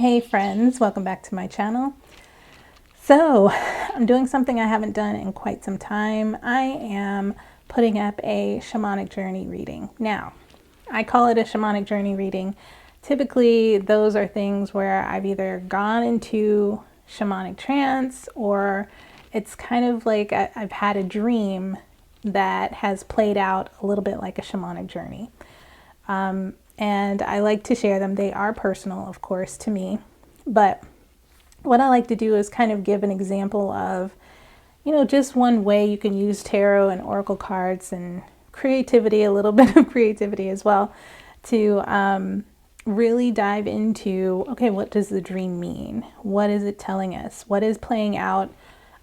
Hey friends, welcome back to my channel. So I'm doing something I haven't done in quite some time. I am putting up a shamanic journey reading. Now, I call it a shamanic journey reading. Typically, those are things where I've either gone into shamanic trance or it's kind of like I've had a dream that has played out a little bit like a shamanic journey. And I like to share them. They are personal, of course, to me. But what I like to do is kind of give an example of, just one way you can use tarot and oracle cards and creativity, a little bit of creativity as well, to really dive into, okay, what does the dream mean? What is it telling us? What is playing out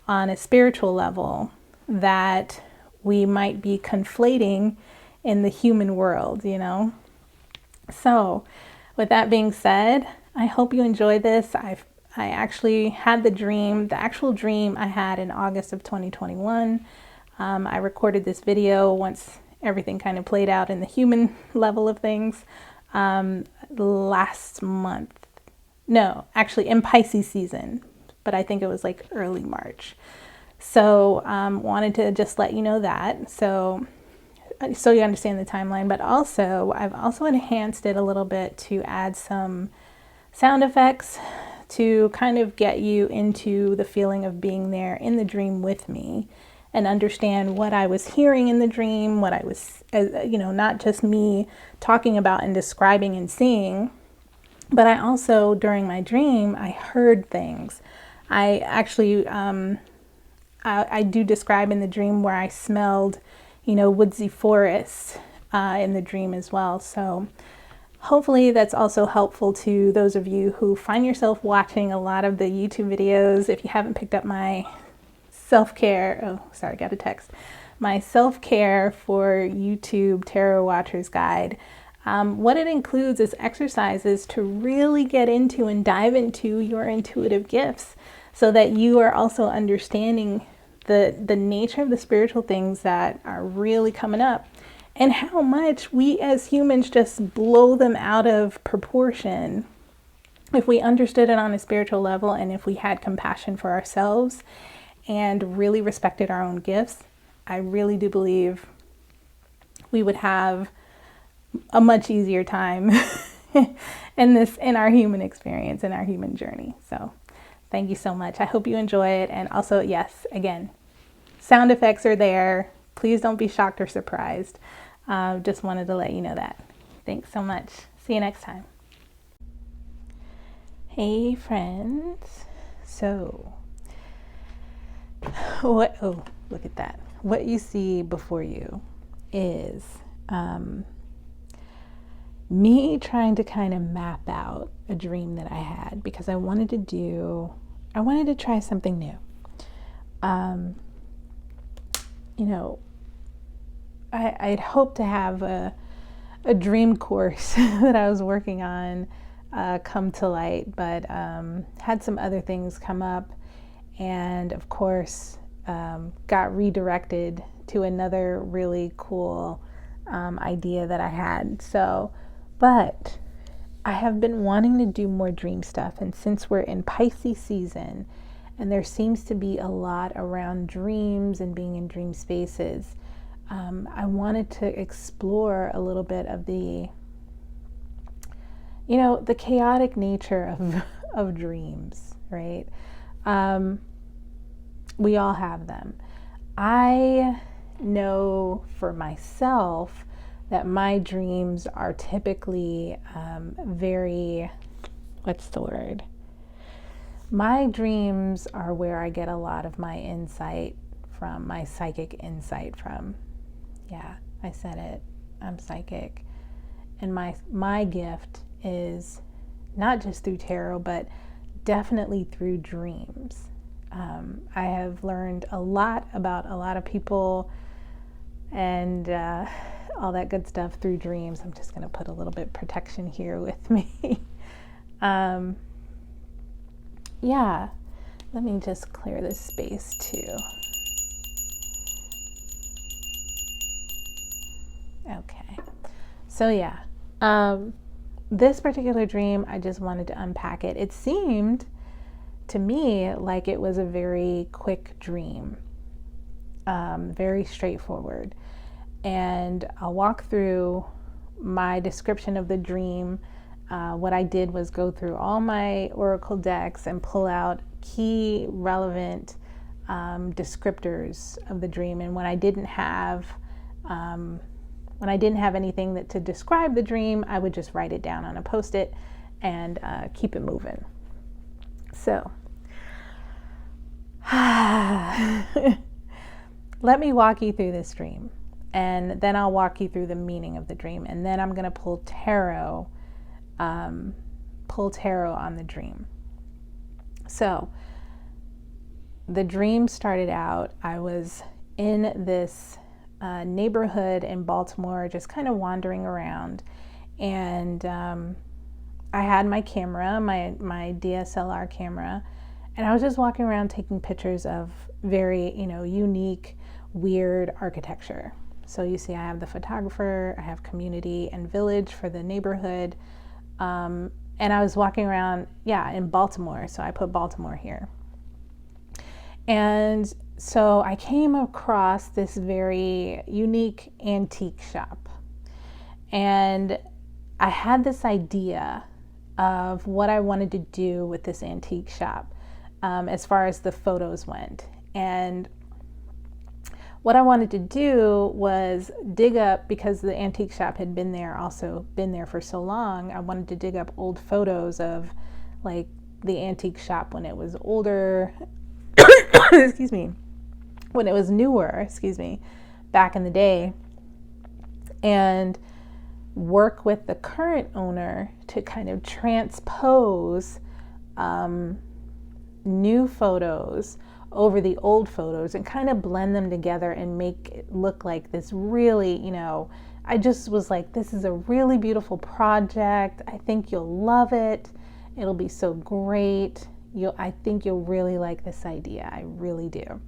on a spiritual level that we might be conflating in the human world, So with that being said, I hope you enjoy this. I actually had the actual dream I had in August of 2021. I recorded this video once everything kind of played out in the human level of things last month. No, actually in Pisces season, but I think it was like early March. So wanted to just let you know that. So you understand the timeline, but also I've also enhanced it a little bit to add some sound effects to kind of get you into the feeling of being there in the dream with me and understand what I was hearing in the dream, what I was, not just me talking about and describing and seeing, but I also, during my dream, I heard things. I actually, I do describe in the dream where I smelled woodsy forest in the dream as well. So hopefully that's also helpful to those of you who find yourself watching a lot of the YouTube videos. If you haven't picked up my self-care, got a text. My self-care for YouTube Tarot Watchers Guide. What it includes is exercises to really get into and dive into your intuitive gifts so that you are also understanding the nature of the spiritual things that are really coming up and how much we as humans just blow them out of proportion. If we understood it on a spiritual level and if we had compassion for ourselves and really respected our own gifts, I really do believe we would have a much easier time in our human experience, in our human journey. So thank you so much. I hope you enjoy it. And also, yes, again, sound effects are there. Please don't be shocked or surprised. Just wanted to let you know that. Thanks so much. See you next time. Hey friends. So, look at that. What you see before you is me trying to kind of map out a dream that I had because I wanted to try something new. I'd hoped to have a dream course that I was working on come to light, but had some other things come up and of course got redirected to another really cool idea that I had. But I have been wanting to do more dream stuff, and since we're in Pisces season and there seems to be a lot around dreams and being in dream spaces, I wanted to explore a little bit of the chaotic nature of dreams, right? We all have them. I know for myself that my dreams are typically very, my dreams are where I get a lot of my insight from, my psychic insight from. Yeah, I said it. I'm psychic. And my gift is not just through tarot, but definitely through dreams. I have learned a lot about a lot of people and all that good stuff through dreams. I'm just going to put a little bit of protection here with me. Yeah, let me just clear this space too. Okay, so yeah, this particular dream, I just wanted to unpack it. It seemed to me like it was a very quick dream, very straightforward. And I'll walk through my description of the dream. What I did was go through all my oracle decks and pull out key relevant descriptors of the dream. And when I didn't have anything to describe the dream, I would just write it down on a Post-it and keep it moving. So let me walk you through this dream, and then I'll walk you through the meaning of the dream, and then I'm going to pull tarot on the dream. So the dream started out, I was in this neighborhood in Baltimore, just kind of wandering around, and I had my camera, my DSLR camera, and I was just walking around taking pictures of very, unique, weird architecture. So you see I have the photographer, I have community and village for the neighborhood, and I was walking around, in Baltimore, so I put Baltimore here. And so I came across this very unique antique shop, and I had this idea of what I wanted to do with this antique shop as far as the photos went. And what I wanted to do was dig up, because the antique shop had been there for so long, I wanted to dig up old photos of like the antique shop when it was older, excuse me, when it was newer, back in the day, and work with the current owner to kind of transpose new photos over the old photos and kind of blend them together and make it look like this really, I just was like, this is a really beautiful project. I think you'll love it. It'll be so great. I think you'll really like this idea. I really do.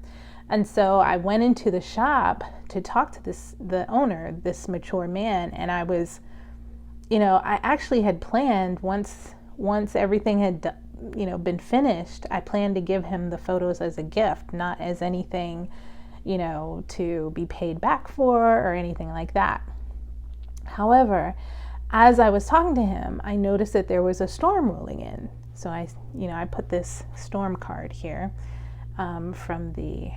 And so I went into the shop to talk to the owner, this mature man, and I was, I actually had planned once everything had been finished, I planned to give him the photos as a gift, not as anything, to be paid back for or anything like that. However, as I was talking to him, I noticed that there was a storm rolling in. So I put this storm card here from the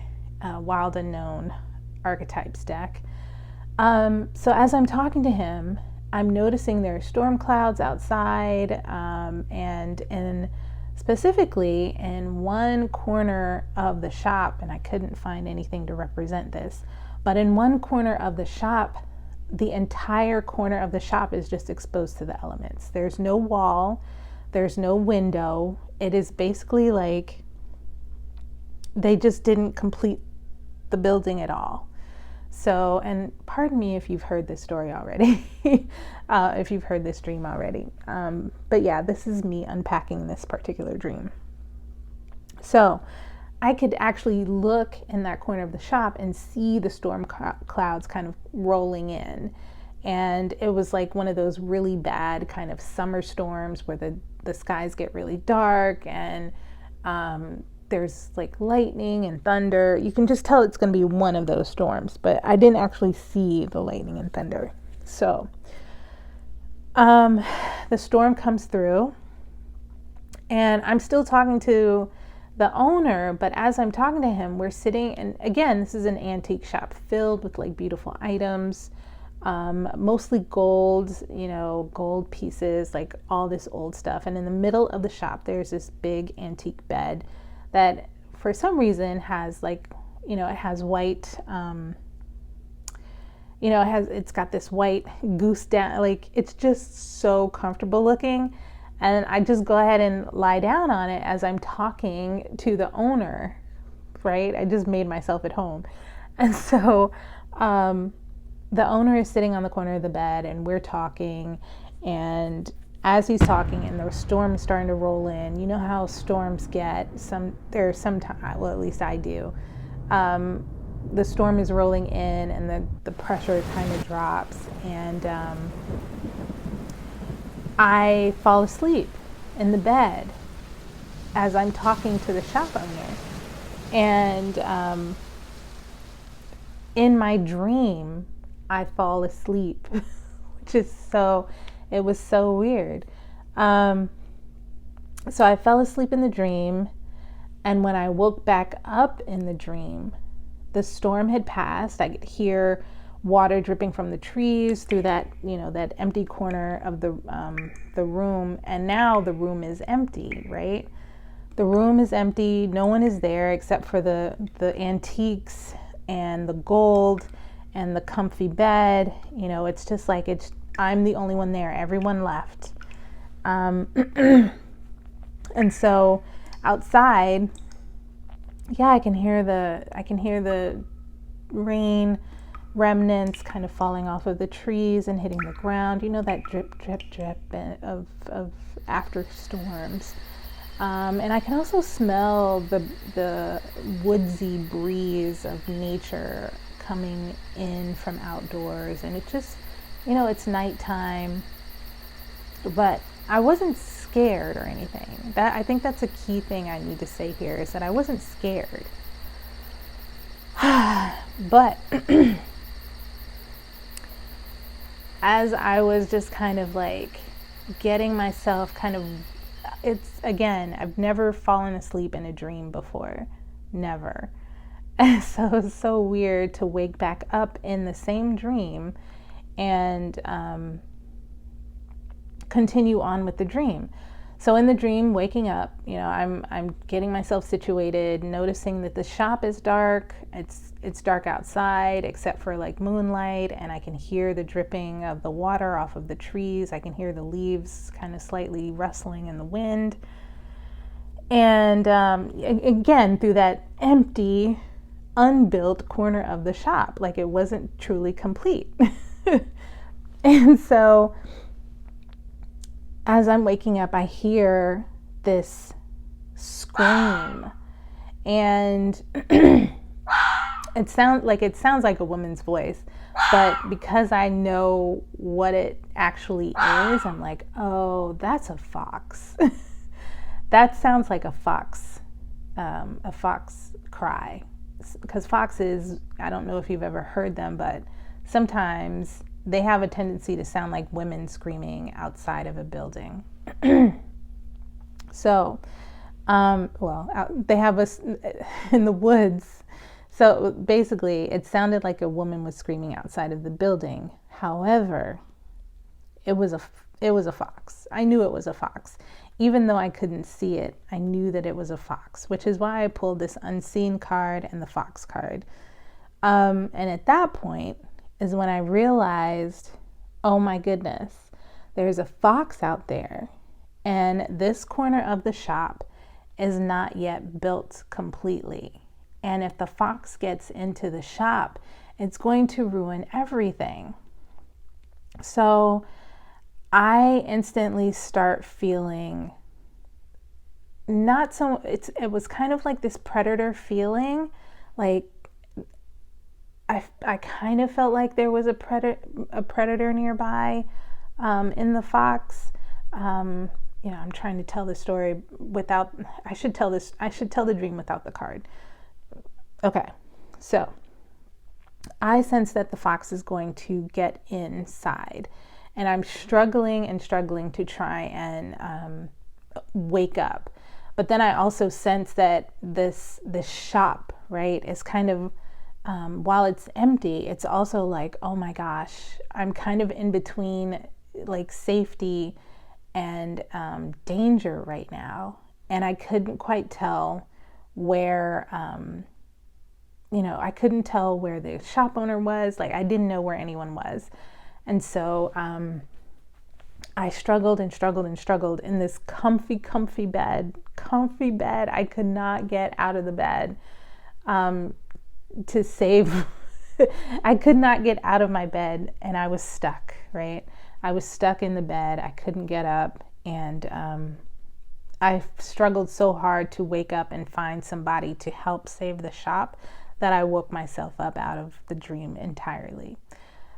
Wild Unknown Archetypes deck. So as I'm talking to him, I'm noticing there are storm clouds outside, and specifically in one corner of the shop, and I couldn't find anything to represent this, but in one corner of the shop, the entire corner of the shop is just exposed to the elements. There's no wall, there's no window. It is basically like they just didn't complete the building at all. So, and pardon me if you've heard this story already, if you've heard this dream already. But yeah, this is me unpacking this particular dream. So I could actually look in that corner of the shop and see the storm clouds kind of rolling in. And it was like one of those really bad kind of summer storms where the skies get really dark, and there's like lightning and thunder. You can just tell it's going to be one of those storms, but I didn't actually see the lightning and thunder. So the storm comes through, and I'm still talking to the owner, but as I'm talking to him, we're sitting, and again, this is an antique shop filled with like beautiful items, mostly gold, gold pieces, like all this old stuff. And in the middle of the shop, there's this big antique bed that for some reason has like, it has white, it's got this white goose down, like it's just so comfortable looking. And I just go ahead and lie down on it as I'm talking to the owner, right? I just made myself at home. And so the owner is sitting on the corner of the bed, and we're talking, and as he's talking and the storm is starting to roll in, you know how storms get, there's some time, well, at least I do, the storm is rolling in and the pressure kind of drops, and I fall asleep in the bed as I'm talking to the shop owner. And in my dream, I fall asleep, which is it was so weird. So I fell asleep in the dream, and when I woke back up in the dream, the storm had passed. I could hear water dripping from the trees through that, that empty corner of the room, and now the room is empty, right? The room is empty. No one is there except for the antiques and the gold and the comfy bed. It's just like I'm the only one there. Everyone left. And so outside, I can hear the rain remnants kind of falling off of the trees and hitting the ground. That drip, drip, drip of after storms. And I can also smell the woodsy breeze of nature coming in from outdoors. And it just, it's nighttime. But I wasn't scared or anything. I think that's a key thing I need to say here, is that I wasn't scared. But as I was just kind of like getting myself I've never fallen asleep in a dream before. Never. So it's so weird to wake back up in the same dream and continue on with the dream. So in the dream, waking up, I'm getting myself situated, noticing that the shop is dark. It's dark outside except for like moonlight, and I can hear the dripping of the water off of the trees. I can hear the leaves kind of slightly rustling in the wind. And again, through that empty, unbuilt corner of the shop, like it wasn't truly complete. And so as I'm waking up, I hear this scream, and it sounds like a woman's voice, but because I know what it actually is, I'm like, oh, that's a fox. That sounds like a fox cry, because foxes, I don't know if you've ever heard them, but sometimes they have a tendency to sound like women screaming outside of a building. So, they have us in the woods. So basically, it sounded like a woman was screaming outside of the building. However, it was a fox. I knew it was a fox. Even though I couldn't see it, I knew that it was a fox, which is why I pulled this unseen card and the fox card. And at that point is when I realized, oh my goodness, there's a fox out there, and this corner of the shop is not yet built completely. And if the fox gets into the shop, it's going to ruin everything. So I instantly start feeling it was kind of like this predator feeling, like I kind of felt like there was a predator nearby in the fox. I'm trying to tell the story I should tell the dream without the card. Okay, so I sense that the fox is going to get inside, and I'm struggling to try and wake up. But then I also sense that this shop, right, is kind of, while it's empty, it's also like, oh my gosh, I'm kind of in between like safety and danger right now. And I couldn't quite tell where, I couldn't tell where the shop owner was. Like, I didn't know where anyone was. And so I struggled in this comfy bed. I could not get out of the bed to save. I could not get out of my bed, and I was stuck, right? I was stuck in the bed. I couldn't get up, and I struggled so hard to wake up and find somebody to help save the shop that I woke myself up out of the dream entirely.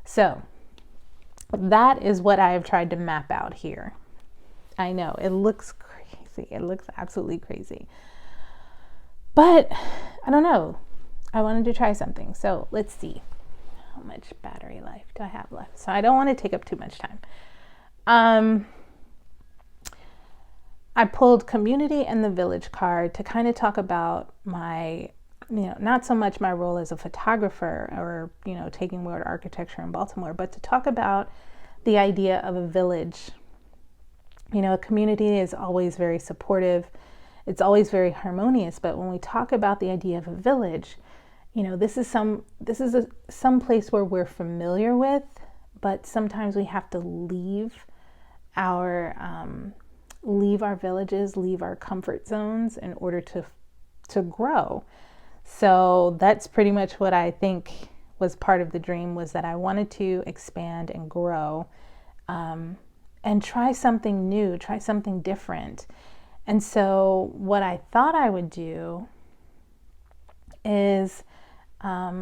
So that is what I have tried to map out here. I know, it looks crazy. It looks absolutely crazy. But I don't know. I wanted to try something. So let's see. How much battery life do I have left? So I don't want to take up too much time. I pulled Community and the Village card to kind of talk about my, not so much my role as a photographer or, taking world architecture in Baltimore, but to talk about the idea of a village. A community is always very supportive. It's always very harmonious. But when we talk about the idea of a village, this is some place where we're familiar with, but sometimes we have to leave our villages, leave our comfort zones in order to grow. So that's pretty much what I think was part of the dream, was that I wanted to expand and grow, and try something new, try something different. And so what I thought I would do is, I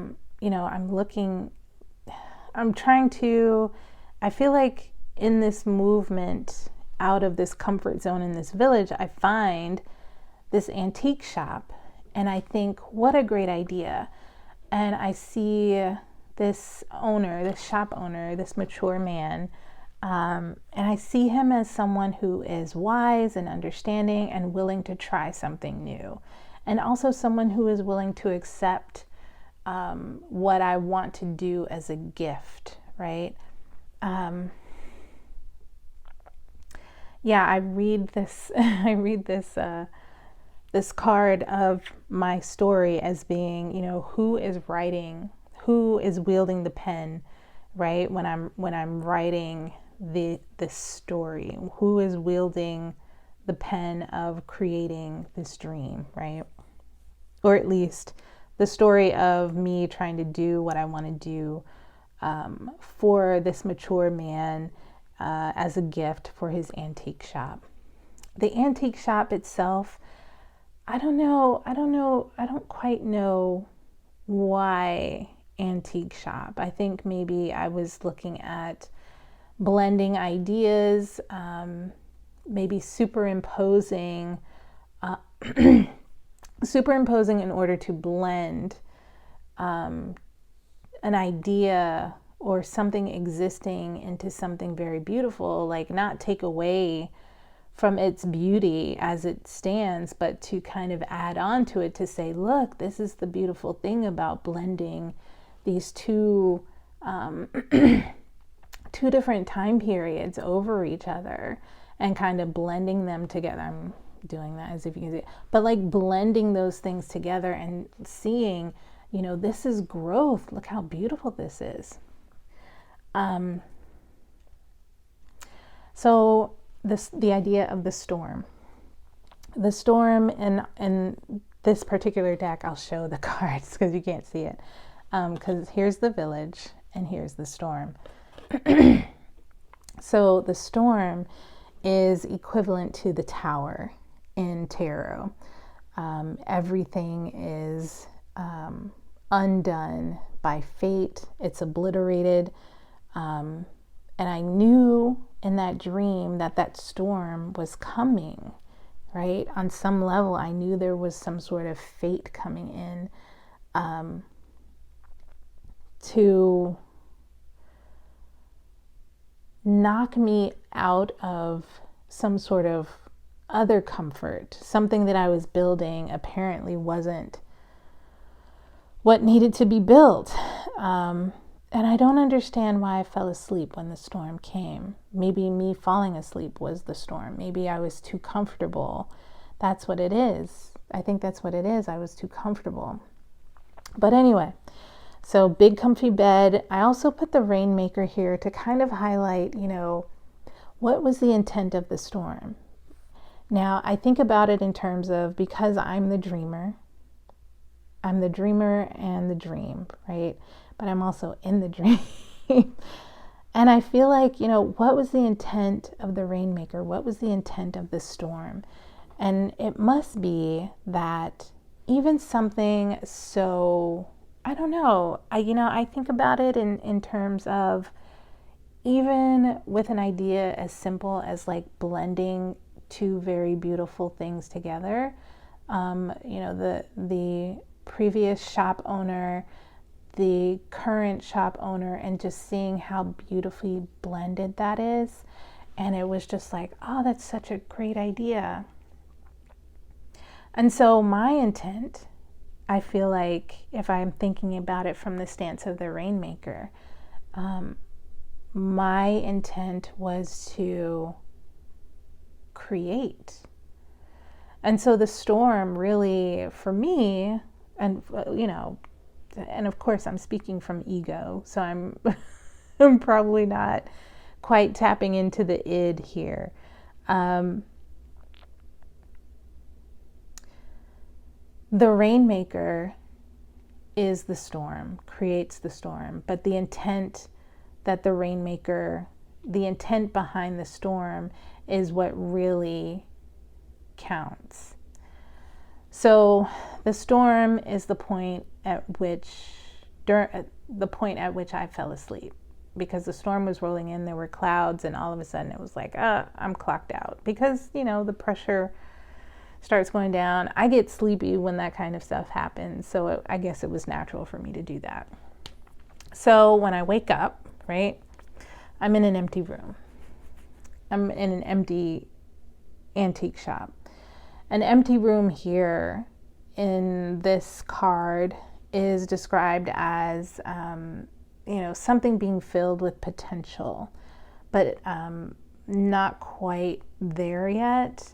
feel like in this movement out of this comfort zone in this village, I find this antique shop and I think, what a great idea. And I see this owner, this shop owner, this mature man, and I see him as someone who is wise and understanding and willing to try something new. And also someone who is willing to accept what I want to do as a gift, right? I read this this card of my story as being, who is wielding the pen, right? When I'm writing this story, who is wielding the pen of creating this dream, right? Or at least the story of me trying to do what I want to do for this mature man as a gift for his antique shop. The antique shop itself, I don't quite know why antique shop. I think maybe I was looking at blending ideas, maybe superimposing in order to blend an idea or something existing into something very beautiful, like not take away from its beauty as it stands, but to kind of add on to it to say, look, this is the beautiful thing about blending these two different time periods over each other and kind of blending them together. I'm doing that as if you can see it, but like blending those things together and seeing, this is growth. Look how beautiful this is. So the idea of the storm in this particular deck, I'll show the cards because you can't see it. Because here's the village and here's the storm. So the storm is equivalent to the tower in tarot. Everything is undone by fate. It's obliterated. And I knew in that dream that storm was coming, right? On some level, I knew there was some sort of fate coming in to knock me out of some sort of other comfort. Something that I was building apparently wasn't what needed to be built. And I don't understand why I fell asleep when the storm came. Maybe me falling asleep was the storm. Maybe I was too comfortable. That's what it is. I think that's what it is. I was too comfortable. But anyway, so big comfy bed. I also put the rainmaker here to kind of highlight, what was the intent of the storm? Now, I think about it in terms of, because I'm the dreamer and the dream, right? But I'm also in the dream. And I feel like, what was the intent of the rainmaker? What was the intent of the storm? And it must be that even something so, I don't know, I think about it in terms of even with an idea as simple as like blending two very beautiful things together, you know, the previous shop owner, the current shop owner, and just seeing how beautifully blended that is. And it was just like, oh, that's such a great idea. And so my intent, I feel like, if I'm thinking about it from the stance of the Rainmaker, my intent was to create. And so the storm really, for me, and you know, and of course I'm speaking from ego, so I'm I'm probably not quite tapping into the id here. The Rainmaker is the storm, creates the storm, but the intent that the Rainmaker, the intent behind the storm is what really counts. So the storm is the point at which, the point at which I fell asleep, because the storm was rolling in, there were clouds, and all of a sudden it was like, I'm clocked out, because, you know, the pressure starts going down. I get sleepy when that kind of stuff happens, so I guess it was natural for me to do that. So when I wake up, right, I'm in an empty room. I'm in an empty antique shop. An empty room here in this card is described as, you know, something being filled with potential, but not quite there yet.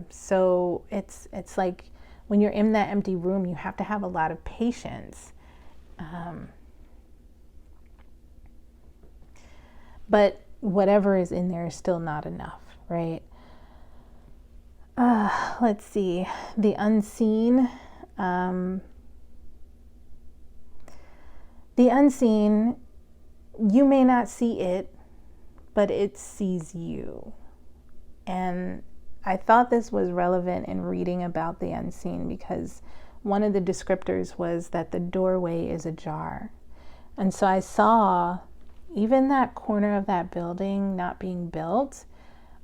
So it's like when you're in that empty room, you have to have a lot of patience. But whatever is in there is still not enough, right? Let's see, the unseen. The unseen, you may not see it, but it sees you. And I thought this was relevant in reading about the unseen, because one of the descriptors was that the doorway is ajar. And so I saw even that corner of that building not being built,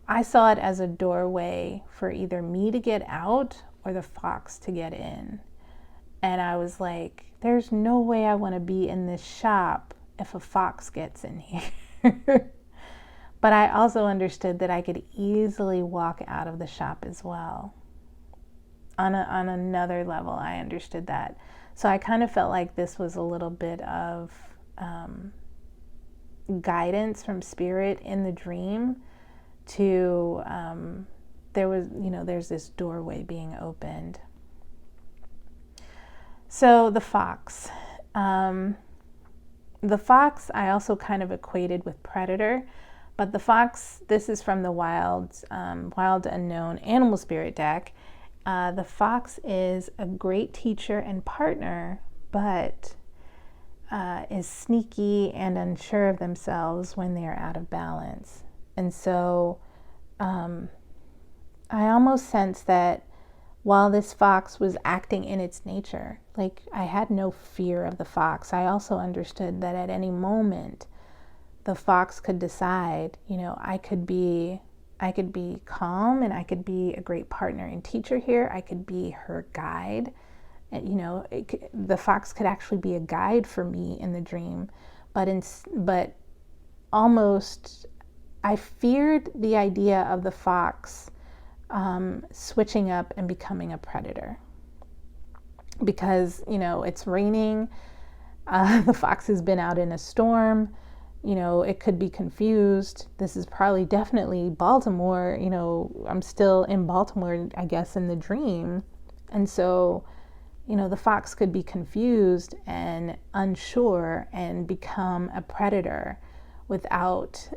I saw it as a doorway for either me to get out or the fox to get in. And I was like, there's no way I want to be in this shop if a fox gets in here. But I also understood that I could easily walk out of the shop as well. On another level, I understood that. So I kind of felt like this was a little bit of guidance from spirit in the dream to, there was, you know, there's this doorway being opened. So the fox. The fox I also kind of equated with predator, but the fox, this is from the Wild Unknown Animal Spirit deck. The fox is a great teacher and partner, but is sneaky and unsure of themselves when they are out of balance. And so I almost sense that while this fox was acting in its nature, like I had no fear of the fox, I also understood that at any moment the fox could decide, you know, I could be calm and I could be a great partner and teacher here. I could be her guide. And, you know, the fox could actually be a guide for me in the dream. But almost, I feared the idea of the fox switching up and becoming a predator. Because, you know, it's raining. The fox has been out in a storm. You know, it could be confused. This is probably definitely Baltimore. You know, I'm still in Baltimore, I guess, in the dream. And so, you know, the fox could be confused and unsure and become a predator without,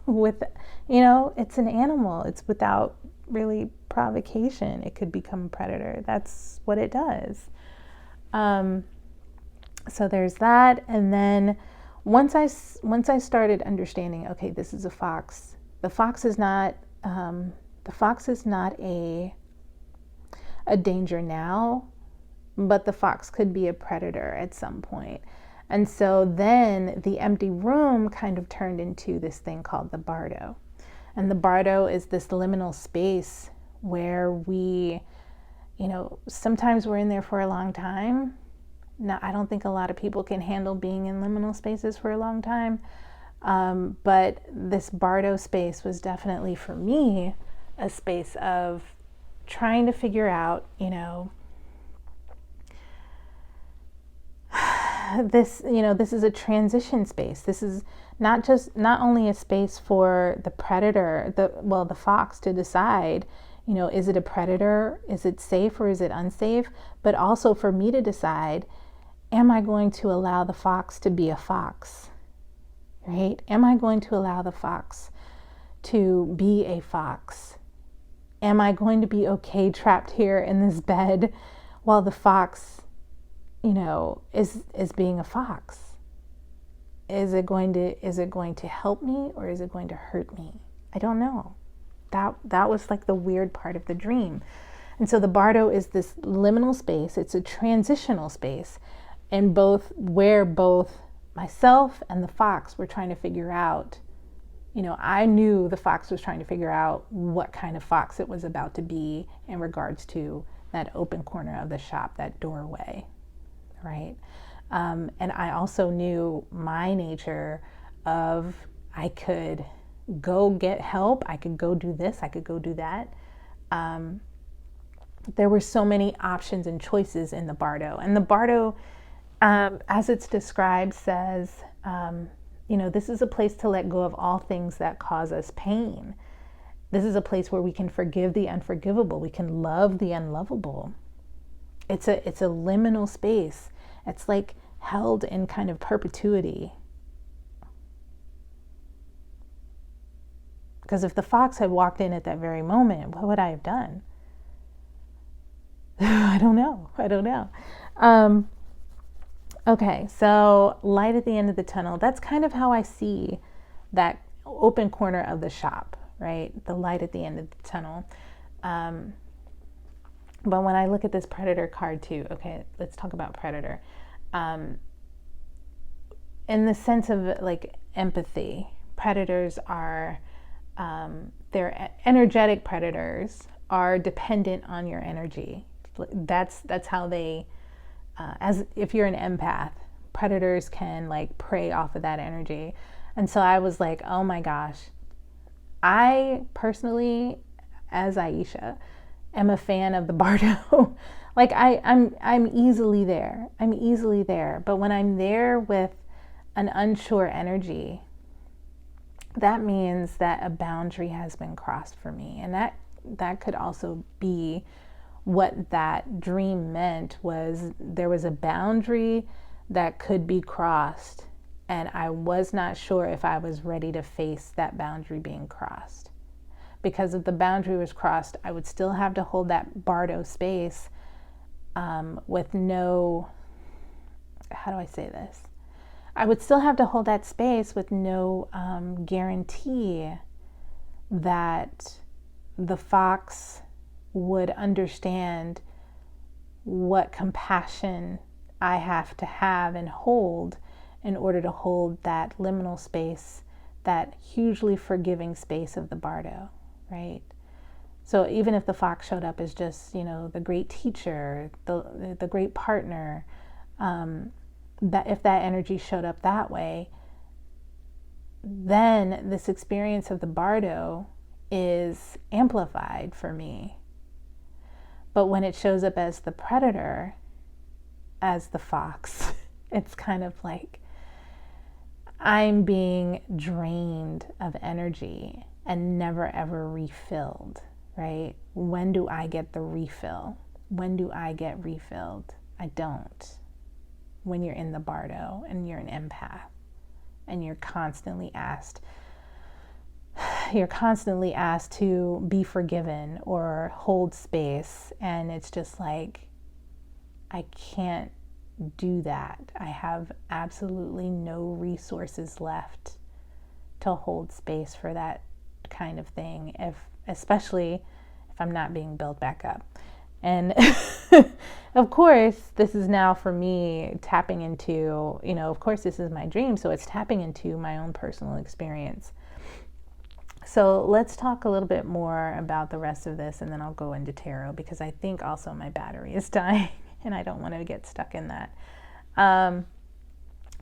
with, you know, it's an animal. It's without really provocation. It could become a predator. That's what it does. So there's that. And then once I started understanding, okay, this is a fox. The fox is not a danger now, but the fox could be a predator at some point. And so then the empty room kind of turned into this thing called the Bardo. And the Bardo is this liminal space where we, you know, sometimes we're in there for a long time. Now, I don't think a lot of people can handle being in liminal spaces for a long time. But this Bardo space was definitely, for me, a space of trying to figure out, you know, this is a transition space. This is not only a space for the predator, the fox, to decide, you know, is it a predator? Is it safe or is it unsafe? But also for me to decide, am I going to allow the fox to be a fox? Right? Am I going to allow the fox to be a fox? Am I going to be okay trapped here in this bed while the fox, you know, is being a fox? Is it going to help me or is it going to hurt me? I don't know. That was like the weird part of the dream. And so the Bardo is this liminal space. It's a transitional space, and both myself and the fox were trying to figure out, you know, I knew the fox was trying to figure out what kind of fox it was about to be in regards to that open corner of the shop, that doorway, right? And I also knew my nature of, I could go get help, I could go do this, I could go do that. There were so many options and choices in the Bardo. And the Bardo, as it's described, says, you know, this is a place to let go of all things that cause us pain. This is a place where we can forgive the unforgivable. We can love the unlovable. It's a liminal space. It's like held in kind of perpetuity. Because if the fox had walked in at that very moment, what would I have done? I don't know. Okay, so light at the end of the tunnel. That's kind of how I see that open corner of the shop, right? The light at the end of the tunnel. But when I look at this Predator card too, okay, let's talk about Predator. In the sense of like empathy, predators are, they're energetic predators are dependent on your energy. That's how they, as if you're an empath, predators can like prey off of that energy. And so I was like, oh my gosh, I personally, as Aisha, am a fan of the Bardo. Like I'm easily there. But when I'm there with an unsure energy, that means that a boundary has been crossed for me. And that could also be what that dream meant, was there was a boundary that could be crossed, and I was not sure if I was ready to face that boundary being crossed. Because if the boundary was crossed, I would still have to hold that Bardo space with no, how do I say this? I would still have to hold that space with no guarantee that the fox would understand what compassion I have to have and hold in order to hold that liminal space, that hugely forgiving space of the Bardo, right? So even if the fox showed up as just, you know, the great teacher, the great partner, that if that energy showed up that way, then this experience of the Bardo is amplified for me. But when it shows up as the predator, as the fox, it's kind of like I'm being drained of energy and never ever refilled, right? When do I get the refill? When do I get refilled? I don't. When you're in the Bardo and you're an empath and you're constantly asked to be forgiven or hold space, and it's just like, I can't do that. I have absolutely no resources left to hold space for that kind of thing, especially if I'm not being built back up. And of course, this is now for me tapping into, you know, of course, this is my dream. So it's tapping into my own personal experience. So let's talk a little bit more about the rest of this, and then I'll go into tarot, because I think also my battery is dying and I don't want to get stuck in that.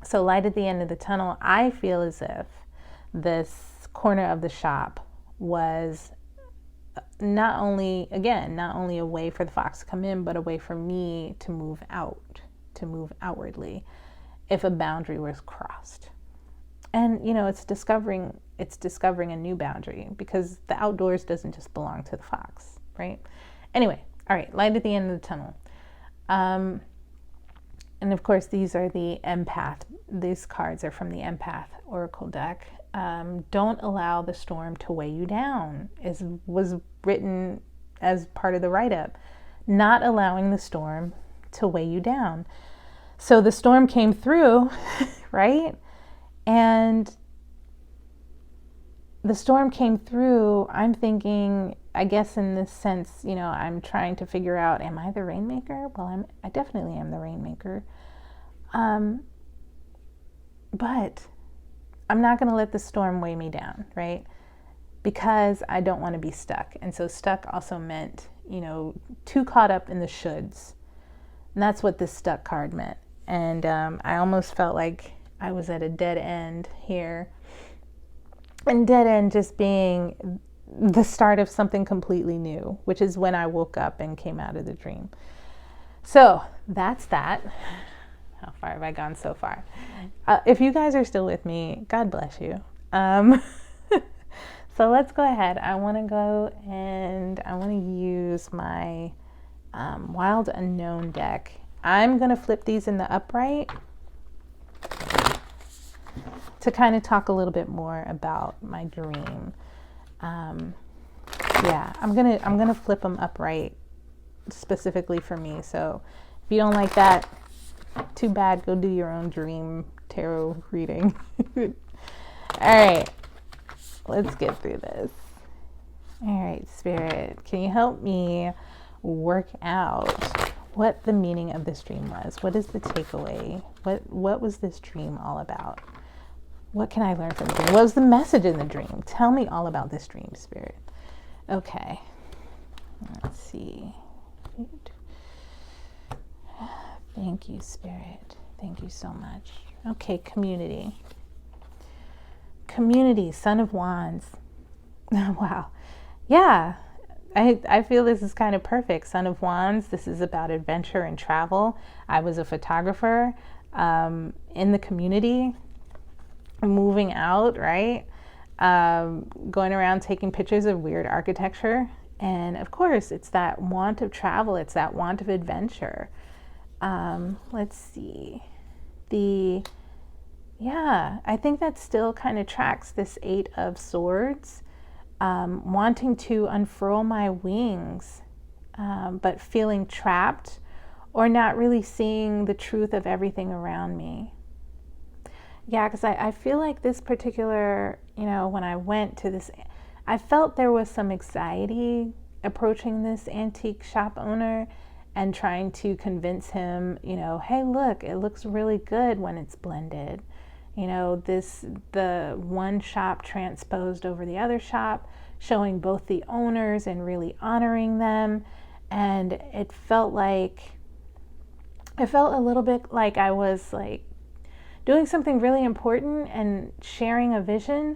So light at the end of the tunnel, I feel as if this corner of the shop was not only a way for the fox to come in, but a way for me to move outwardly if a boundary was crossed. And, you know, it's discovering a new boundary, because the outdoors doesn't just belong to the fox, right? Anyway, all right, light at the end of the tunnel. And of course, these are the empath. These cards are from the Empath Oracle deck. Don't allow the storm to weigh you down was written as part of the write-up. Not allowing the storm to weigh you down. So the storm came through, right? And the storm came through, I'm thinking, I guess in this sense, you know, I'm trying to figure out, am I the rainmaker? Well, I definitely am the rainmaker. But I'm not going to let the storm weigh me down, right? Because I don't want to be stuck. And so stuck also meant, you know, too caught up in the shoulds. And that's what this stuck card meant. And I almost felt like I was at a dead end here. And dead end just being the start of something completely new, which is when I woke up and came out of the dream. So that's that. How far have I gone so far? If you guys are still with me, God bless you. So let's go ahead. I want to go and I want to use my Wild Unknown deck. I'm going to flip these in the upright to kind of talk a little bit more about my dream. Yeah, I'm gonna flip them upright specifically for me. So if you don't like that, too bad. Go do your own dream tarot reading. All right, let's get through this. All right, Spirit, can you help me work out what the meaning of this dream was? What is the takeaway? What was this dream all about? What can I learn from the dream? What was the message in the dream? Tell me all about this dream, Spirit. Okay. Let's see. Thank you, Spirit. Thank you so much. Okay, community. Community, Son of Wands. Wow. Yeah. I feel this is kind of perfect. Son of Wands. This is about adventure and travel. I was a photographer in the community, moving out, right? Going around taking pictures of weird architecture. And of course, it's that want of travel. It's that want of adventure. Let's see. I think that still kind of tracks this 8 of Swords. Wanting to unfurl my wings, but feeling trapped or not really seeing the truth of everything around me. Yeah, because I feel like this particular, you know, when I went to this, I felt there was some anxiety approaching this antique shop owner and trying to convince him, you know, hey, look, it looks really good when it's blended. You know, the one shop transposed over the other shop, showing both the owners and really honoring them. And it felt a little bit like I was like doing something really important and sharing a vision,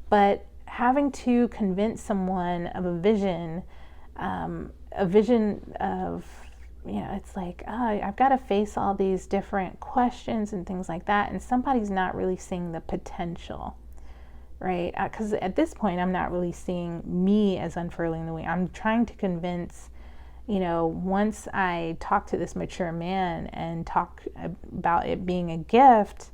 but having to convince someone of a vision of, you know, it's like, oh, I've got to face all these different questions and things like that, and somebody's not really seeing the potential, right? Because at this point, I'm not really seeing me as unfurling the wing. I'm trying to convince, you know, once I talk to this mature man and talk about it being a gift,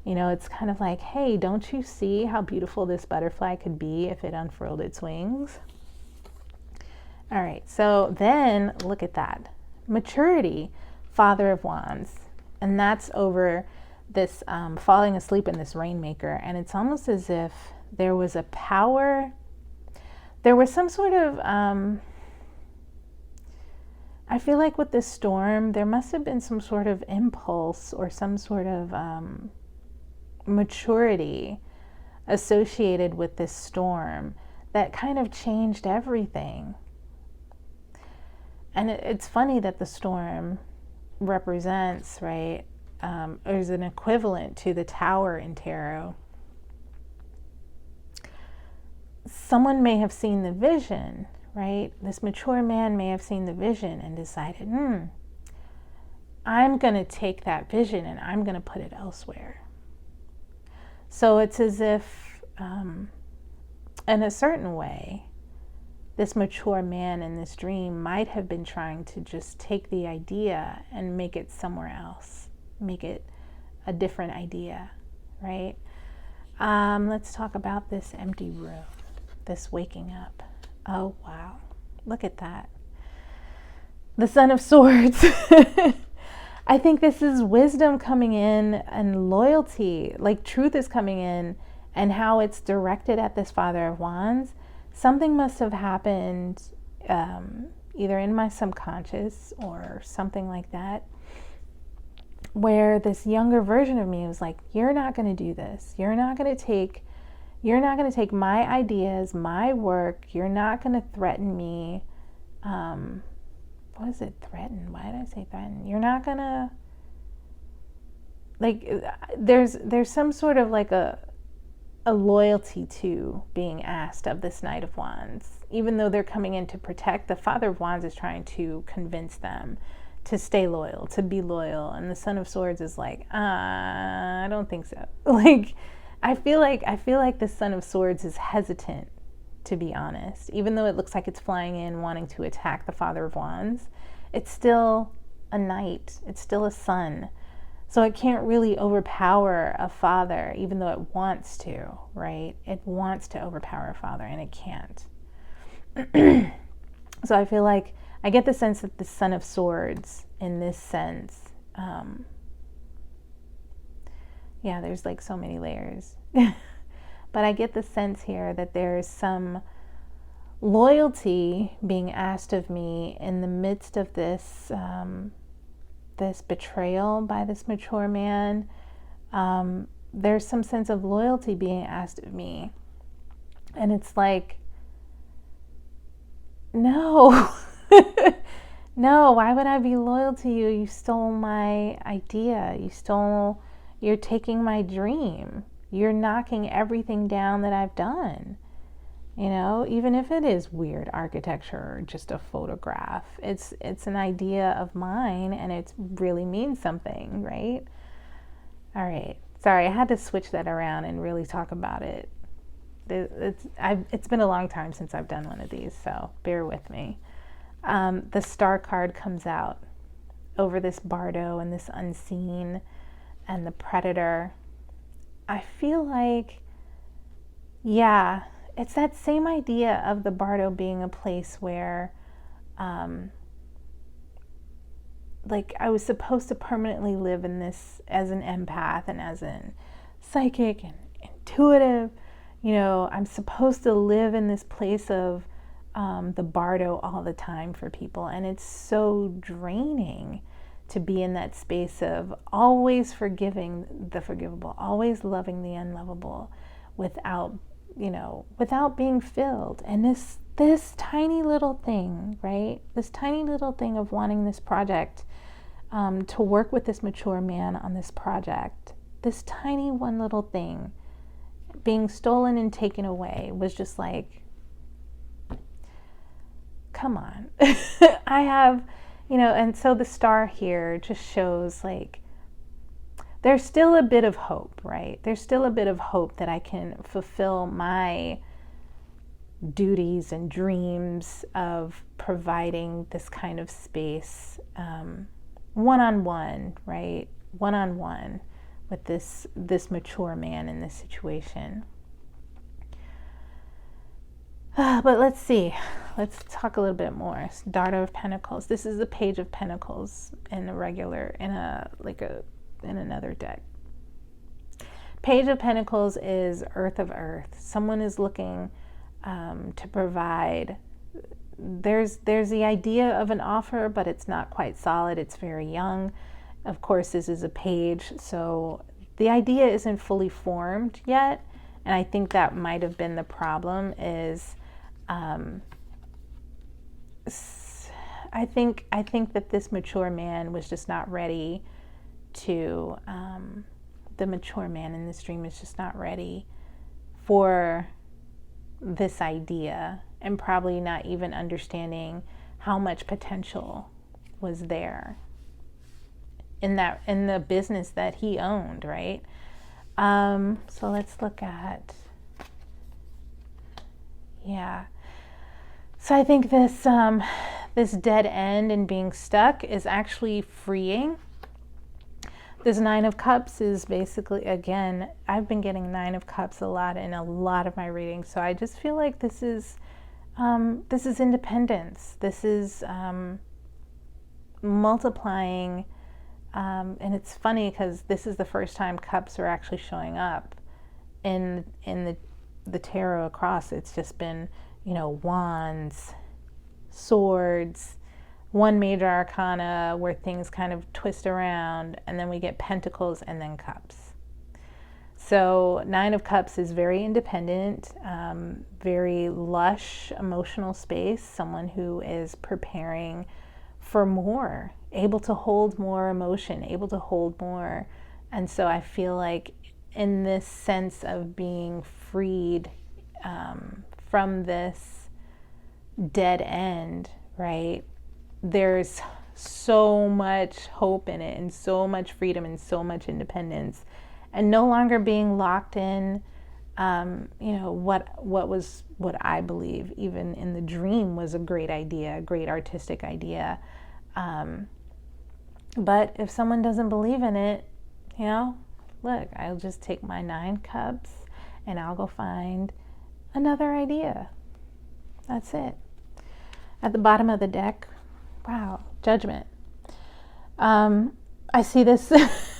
you know, it's kind of like, hey, don't you see how beautiful this butterfly could be if it unfurled its wings? All right, so then look at that. Maturity, Father of Wands. And that's over this falling asleep in this rainmaker. And it's almost as if there was a power, there was some sort of, I I feel like with this storm, there must have been some sort of impulse or some sort of maturity associated with this storm that kind of changed everything. And it's funny that the storm represents, right, or is an equivalent to the Tower in tarot. Someone may have seen the vision, right? This mature man may have seen the vision and decided, I'm going to take that vision and I'm going to put it elsewhere. So it's as if, in a certain way, this mature man in this dream might have been trying to just take the idea and make it somewhere else, make it a different idea, right? Let's talk about this empty room, this waking up. Oh, wow. Look at that. The Son of Swords. I think this is wisdom coming in and loyalty, like truth is coming in, and how it's directed at this Father of Wands. Something must have happened either in my subconscious or something like that, where this younger version of me was like, you're not going to do this. You're not going to take my ideas, my work. You're not going to threaten me. What is it? Threaten? Why did I say threaten? You're not going to, like, there's some sort of like a loyalty to being asked of this Knight of Wands. Even though they're coming in to protect, the Father of Wands is trying to convince them to stay loyal, to be loyal. And the Son of Swords is like, I don't think so. Like, I feel like the Son of Swords is hesitant, to be honest. Even though it looks like it's flying in, wanting to attack the Father of Wands, it's still a knight. It's still a sun. So it can't really overpower a father, even though it wants to, right? It wants to overpower a father, and it can't. So I feel like I get the sense that the Son of Swords, in this sense, yeah, there's like so many layers. But I get the sense here that there's some loyalty being asked of me in the midst of this this betrayal by this mature man. There's some sense of loyalty being asked of me. And it's like, no. No, why would I be loyal to you? You stole my idea. You're taking my dream. You're knocking everything down that I've done. You know, even if it is weird architecture or just a photograph, it's an idea of mine, and it really means something, right? All right. Sorry, I had to switch that around and really talk about it. It's been a long time since I've done one of these, so bear with me. The Star card comes out over this Bardo and this unseen and the Predator. I feel like, yeah, it's that same idea of the Bardo being a place where, like, I was supposed to permanently live in this as an empath and as an psychic and intuitive. You know, I'm supposed to live in this place of the Bardo all the time for people. And it's so draining to be in that space of always forgiving the forgivable, always loving the unlovable without being filled. And this tiny little thing, right? This tiny little thing of wanting this project, to work with this mature man on this project, this tiny one little thing being stolen and taken away was just like, come on. I have, and so the star here just shows like, there's still a bit of hope, right? There's still a bit of hope that I can fulfill my duties and dreams of providing this kind of space, one-on-one, right? One-on-one with this mature man in this situation. But let's see. Let's talk a little bit more. Dardo of Pentacles. This is the Page of Pentacles in another deck. Page of Pentacles is Earth of Earth. Someone is looking to provide there's the idea of an offer, but it's not quite solid. It's very young. Of course, this is a page, so the idea isn't fully formed yet. And I think that might have been the problem is, I think that this mature man was just not ready to, the mature man in this dream is just not ready for this idea, and probably not even understanding how much potential was there in the business that he owned, right? So let's look at, yeah. So I think this this dead end and being stuck is actually freeing. This Nine of Cups is basically, again, I've been getting Nine of Cups a lot in a lot of my readings, so I just feel like this is independence. This is multiplying, and it's funny because this is the first time cups are actually showing up in the tarot across. It's just been, you know, wands, swords, one major arcana where things kind of twist around, and then we get pentacles and then cups. So Nine of Cups is very independent, very lush emotional space, someone who is preparing for more, able to hold more emotion, able to hold more. And so I feel like in this sense of being freed from this dead end, right? There's so much hope in it, and so much freedom, and so much independence, and no longer being locked in, you know, what I believe even in the dream was a great idea, a great artistic idea. But if someone doesn't believe in it, you know, look, I'll just take my 9 cups and I'll go find another idea. That's it. At the bottom of the deck, wow, Judgment. I see this, this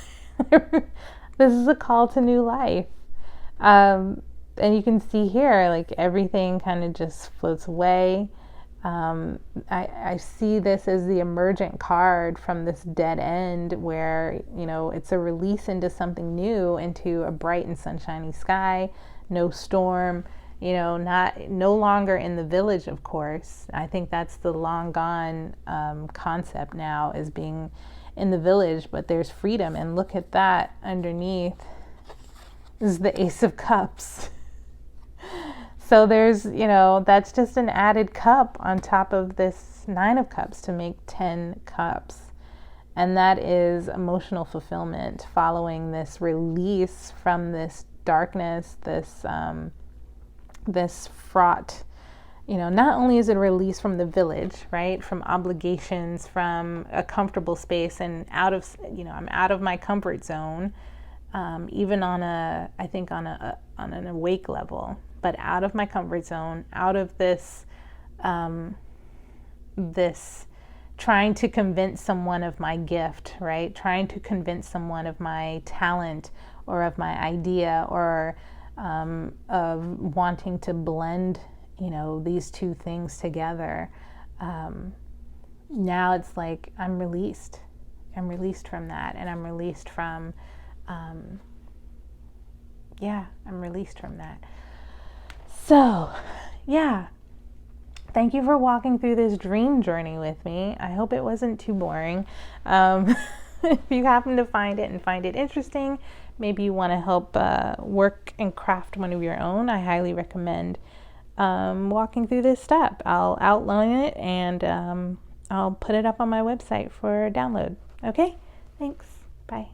is a call to new life. And you can see here, like, everything kind of just floats away. I see this as the emergent card from this dead end where, you know, it's a release into something new, into a bright and sunshiny sky, no storm, you know, no longer in the village, of course. I think that's the long gone concept now, is being in the village, but there's freedom. And look at that underneath. This is the Ace of Cups. So there's, you know, that's just an added cup on top of this 9 of Cups to make 10 cups. And that is emotional fulfillment following this release from this darkness, this fraught, you know, not only is it a release from the village, right, from obligations, from a comfortable space, and out of, you know, I'm out of my comfort zone, even on an awake level, but out of my comfort zone, out of this, this trying to convince someone of my gift, right, trying to convince someone of my talent or of my idea, or of wanting to blend, you know, these two things together. Now it's like I'm released from that, and I'm released from, I'm released from that. So, yeah, thank you for walking through this dream journey with me. I hope it wasn't too boring. If you happen to find it and find it interesting, maybe you want to help work and craft one of your own, I highly recommend walking through this step. I'll outline it, and I'll put it up on my website for download. Okay? Thanks. Bye.